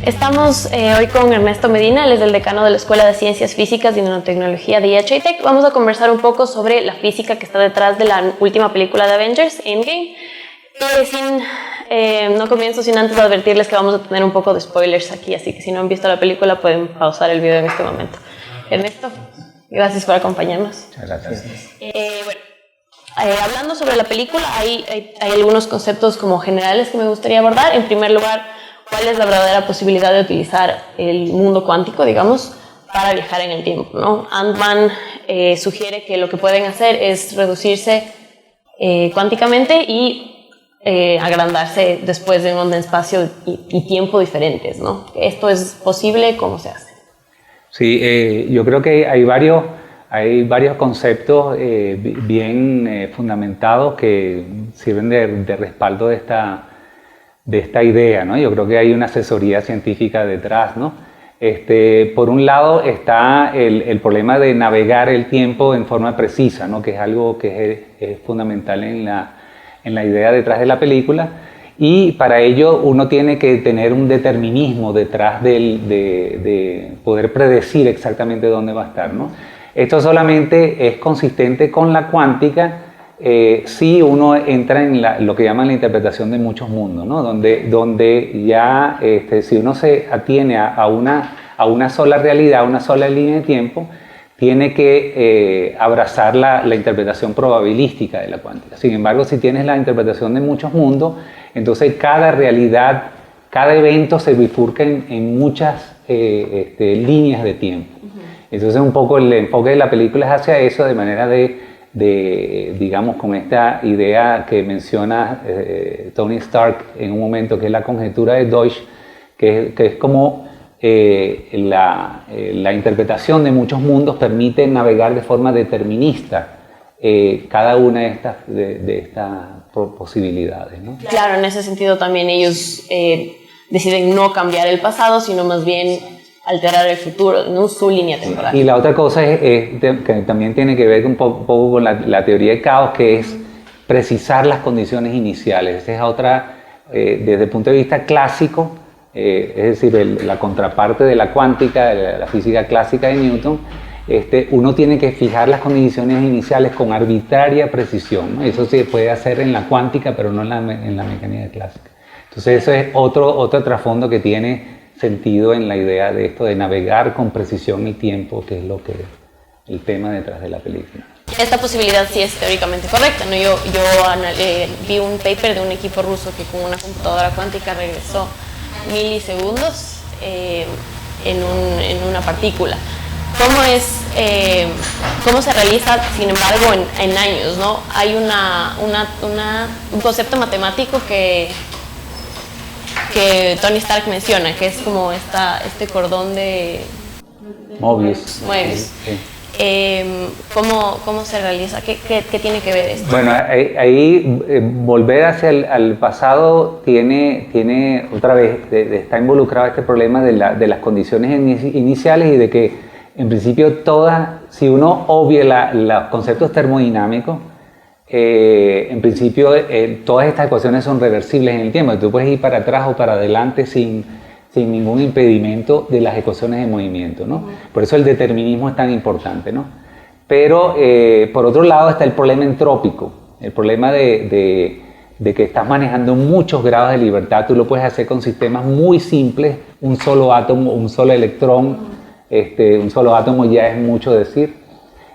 Estamos hoy con Ernesto Medina, él es el decano de la Escuela de Ciencias Físicas y Nanotecnología de EHI Tech. Vamos a conversar un poco sobre la física que está detrás de la última película de Avengers, Endgame. No comienzo sin antes advertirles que vamos a tener un poco de spoilers aquí, así que si no han visto la película pueden pausar el video en este momento. Ernesto, gracias por acompañarnos. Muchas gracias. Hablando sobre la película, hay algunos conceptos como generales que me gustaría abordar. En primer lugar, ¿cuál es la verdadera posibilidad de utilizar el mundo cuántico, digamos, para viajar en el tiempo, ¿no? Ant-Man sugiere que lo que pueden hacer es reducirse cuánticamente y agrandarse después de un espacio y tiempo diferentes, ¿no? ¿Esto es posible? ¿Cómo se hace? Sí, yo creo que hay varios conceptos bien fundamentados que sirven de respaldo de esta idea, ¿no? Yo creo que hay una asesoría científica detrás, ¿no? Por un lado está el problema de navegar el tiempo en forma precisa, ¿no? Que es algo que es fundamental en la idea detrás de la película, y para ello uno tiene que tener un determinismo detrás de poder predecir exactamente dónde va a estar, ¿no? Esto solamente es consistente con la cuántica si uno entra en lo que llaman la interpretación de muchos mundos, ¿no? Donde ya si uno se atiene a una sola realidad, a una sola línea de tiempo, tiene que abrazar la interpretación probabilística de la cuántica. Sin embargo, si tienes la interpretación de muchos mundos, entonces cada realidad, cada evento se bifurca en muchas líneas de tiempo. Entonces un poco el enfoque de la película es hacia eso, de manera digamos, con esta idea que menciona Tony Stark en un momento, que es la conjetura de Deutsch, que es como la interpretación de muchos mundos permite navegar de forma determinista cada una de estas posibilidades, ¿no? Claro, en ese sentido también ellos deciden no cambiar el pasado, sino más bien alterar el futuro, no su línea temporal. Y la otra cosa que también tiene que ver un poco con la teoría de caos, que es precisar las condiciones iniciales. Esa es otra, desde el punto de vista clásico, es decir, la contraparte de la cuántica, de la física clásica de Newton. Uno tiene que fijar las condiciones iniciales con arbitraria precisión, ¿no? Eso se puede hacer en la cuántica, pero no en la mecánica clásica. Entonces eso es otro trasfondo que tiene sentido en la idea de esto de navegar con precisión el tiempo, que es el tema detrás de la película. Esta posibilidad sí es teóricamente correcta, ¿no? Yo vi un paper de un equipo ruso que con una computadora cuántica regresó milisegundos en una partícula. ¿Cómo se realiza, sin embargo, en años, ¿no? Hay un concepto matemático que Tony Stark menciona, que es como este cordón de Mobius. Sí. ¿Cómo se realiza? ¿Qué tiene que ver esto? Bueno, ahí volver hacia el pasado tiene otra vez, está involucrado este problema de las condiciones iniciales, y de que en principio si uno obvia los conceptos termodinámicos, en principio todas estas ecuaciones son reversibles en el tiempo. Tú puedes ir para atrás o para adelante sin ningún impedimento de las ecuaciones de movimiento, ¿no? Por eso el determinismo es tan importante, ¿no? Pero por otro lado está el problema entrópico, el problema de que estás manejando muchos grados de libertad. Tú lo puedes hacer con sistemas muy simples, un solo átomo, un solo electrón, un solo átomo ya es mucho decir.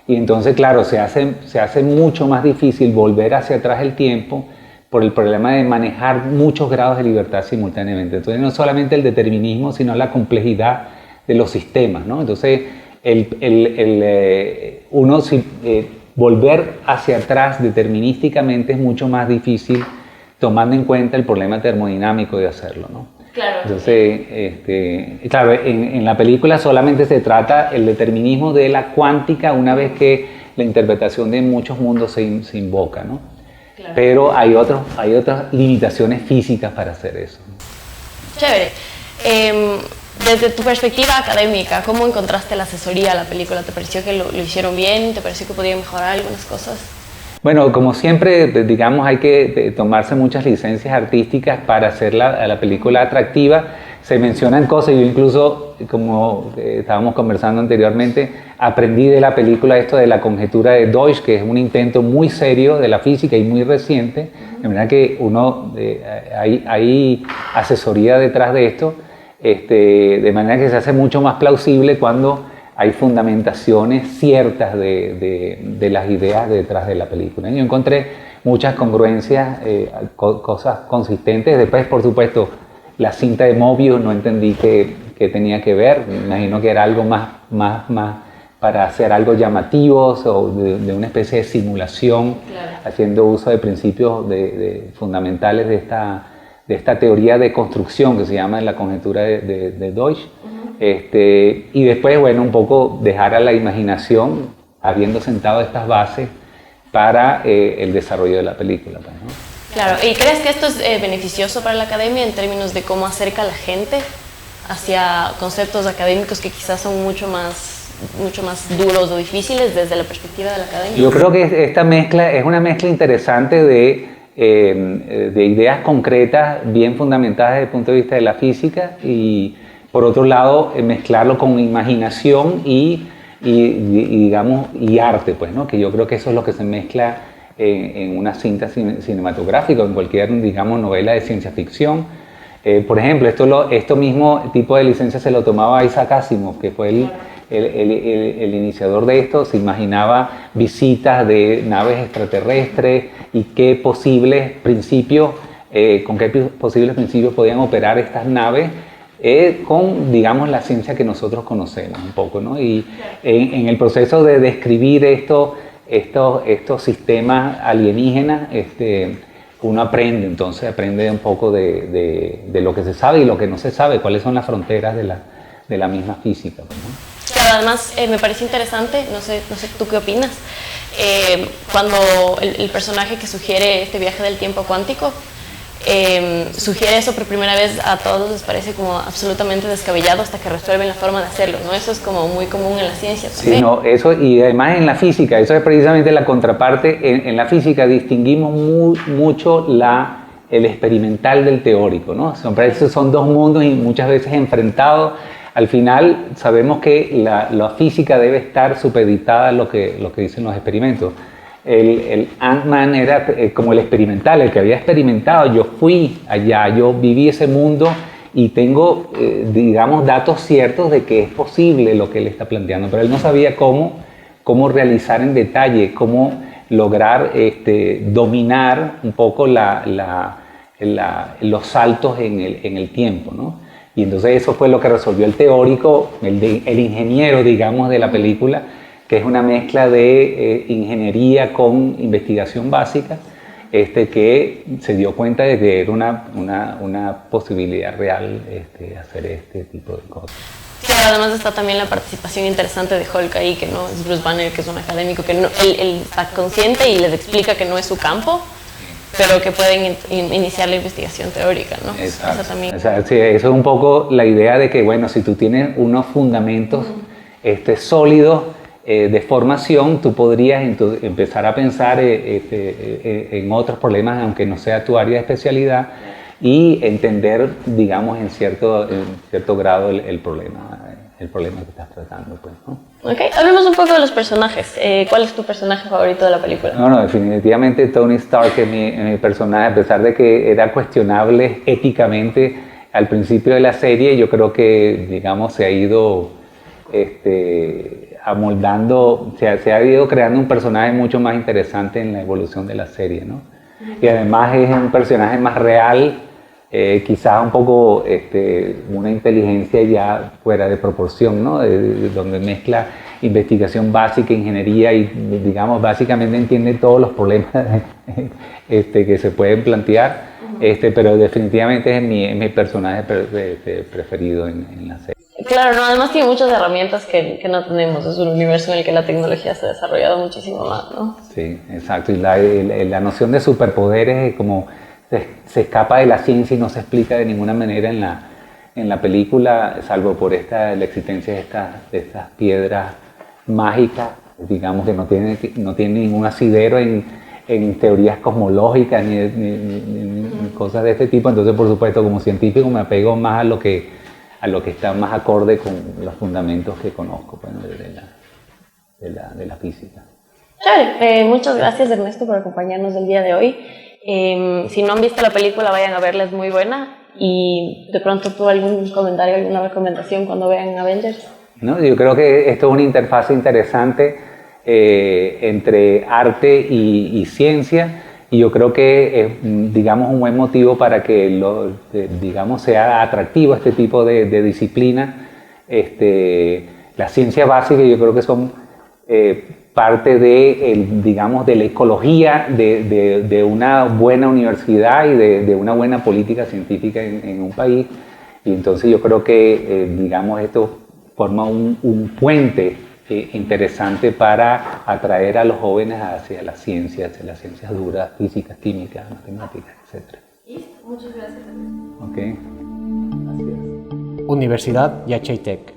Y entonces, claro, se hace mucho más difícil volver hacia atrás el tiempo por el problema de manejar muchos grados de libertad simultáneamente. Entonces, no solamente el determinismo, sino la complejidad de los sistemas, ¿no? Entonces, volver hacia atrás determinísticamente es mucho más difícil, tomando en cuenta el problema termodinámico de hacerlo, ¿no? Claro. Entonces, claro, en la película solamente se trata el determinismo de la cuántica una vez que la interpretación de muchos mundos se invoca, ¿no? Claro. Pero hay otras limitaciones físicas para hacer eso. Chévere. Desde tu perspectiva académica, ¿cómo encontraste la asesoría a la película? ¿Te pareció que lo hicieron bien? ¿Te pareció que podían mejorar algunas cosas? Bueno, como siempre, digamos, hay que tomarse muchas licencias artísticas para hacer la película atractiva. Se mencionan cosas, yo incluso, como estábamos conversando anteriormente, aprendí de la película esto de la conjetura de Deutsch, que es un intento muy serio de la física y muy reciente. De verdad que hay asesoría detrás de esto, de manera que se hace mucho más plausible cuando hay fundamentaciones ciertas de las ideas detrás de la película. Yo encontré muchas congruencias, cosas consistentes. Después, por supuesto, la cinta de Mobius no entendí qué tenía que ver. Me imagino que era algo más para hacer algo llamativo, o de una especie de simulación, claro, haciendo uso de principios fundamentales de esta teoría de construcción que se llama la conjetura de Deutsch. Y después, bueno, un poco dejar a la imaginación, habiendo sentado estas bases para el desarrollo de la película, pues, ¿no? Claro, ¿y crees que esto es beneficioso para la academia en términos de cómo acerca a la gente hacia conceptos académicos que quizás son mucho más duros o difíciles desde la perspectiva de la academia? Yo creo que esta mezcla es una mezcla interesante de ideas concretas, bien fundamentadas desde el punto de vista de la física, y por otro lado mezclarlo con imaginación y digamos, y arte, pues, ¿no? Que yo creo que eso es lo que se mezcla en una cinta cinematográfica o en cualquier, digamos, novela de ciencia ficción. Por ejemplo, esto mismo tipo de licencia se lo tomaba Isaac Asimov, que fue el iniciador de esto. Se imaginaba visitas de naves extraterrestres y qué posibles principios, con qué posibles principios podían operar estas naves con, digamos, la ciencia que nosotros conocemos un poco, ¿no? Y en el proceso de describir estos sistemas alienígenas, uno aprende un poco de lo que se sabe y lo que no se sabe, cuáles son las fronteras de la misma física, ¿no? Claro, además me parece interesante, no sé tú qué opinas, cuando el personaje que sugiere este viaje del tiempo cuántico sugiere eso por primera vez, a todos les parece como absolutamente descabellado hasta que resuelven la forma de hacerlo, ¿no? Eso es como muy común en la ciencia también. Sí, no, eso, y además en la física, eso es precisamente la contraparte. En la física distinguimos mucho el experimental del teórico, ¿no? Son dos mundos y muchas veces enfrentados. Al final sabemos que la física debe estar supeditada a lo que dicen los experimentos. El Ant-Man era como el experimental, el que había experimentado. Yo fui allá, yo viví ese mundo y tengo, digamos, datos ciertos de que es posible lo que él está planteando, pero él no sabía cómo realizar en detalle, cómo lograr dominar un poco los saltos en el tiempo, ¿no? Y entonces eso fue lo que resolvió el teórico, el ingeniero, digamos, de la película, que es una mezcla de ingeniería con investigación básica, que se dio cuenta de que era una posibilidad real hacer este tipo de cosas. Claro, además está también la participación interesante de Hulk ahí, que no es Bruce Banner, que es un académico, que no, él está consciente y les explica que no es su campo, pero que pueden iniciar la investigación teórica, ¿no? Exacto. Eso también. O sea, sí, eso es un poco la idea de que, bueno, si tú tienes unos fundamentos sólidos de formación, tú podrías empezar a pensar en otros problemas, aunque no sea tu área de especialidad, y entender, digamos, en cierto grado el problema que estás tratando, pues, ¿no? Ok, hablemos un poco de los personajes. ¿Cuál es tu personaje favorito de la película? No, definitivamente Tony Stark es mi personaje, a pesar de que era cuestionable éticamente al principio de la serie. Yo creo que, digamos, se ha ido amoldando, se ha ido creando un personaje mucho más interesante en la evolución de la serie, ¿no? Y además es un personaje más real, quizás un poco una inteligencia ya fuera de proporción, ¿no? Donde mezcla investigación básica, ingeniería y, digamos, básicamente entiende todos los problemas que se pueden plantear, pero definitivamente es mi personaje preferido en la serie. Claro, no, además tiene muchas herramientas que no tenemos. Es un universo en el que la tecnología se ha desarrollado muchísimo más, ¿no? Sí, exacto. Y la noción de superpoderes es como se escapa de la ciencia y no se explica de ninguna manera en la película, salvo por la existencia de estas piedras mágicas, digamos, que no tienen ningún asidero en en teorías cosmológicas ni cosas de este tipo. Entonces, por supuesto, como científico me apego más a lo que está más acorde con los fundamentos que conozco, pues, de la física. Chévere. Muchas gracias, Ernesto, por acompañarnos el día de hoy. Si no han visto la película, vayan a verla, es muy buena. Y de pronto, ¿tú algún comentario, alguna recomendación cuando vean Avengers? No, yo creo que esto es una interfaz interesante entre arte y ciencia, y yo creo que es, digamos, un buen motivo para que digamos, sea atractivo este tipo de disciplina. Las ciencias básicas yo creo que son parte digamos, de la ecología de una buena universidad y de una buena política científica en un país. Y entonces yo creo que, digamos, esto forma un puente interesante para atraer a los jóvenes hacia las ciencias duras, físicas, químicas, matemáticas, etc. Muchas gracias. Ok. Gracias. Universidad Yachaitec.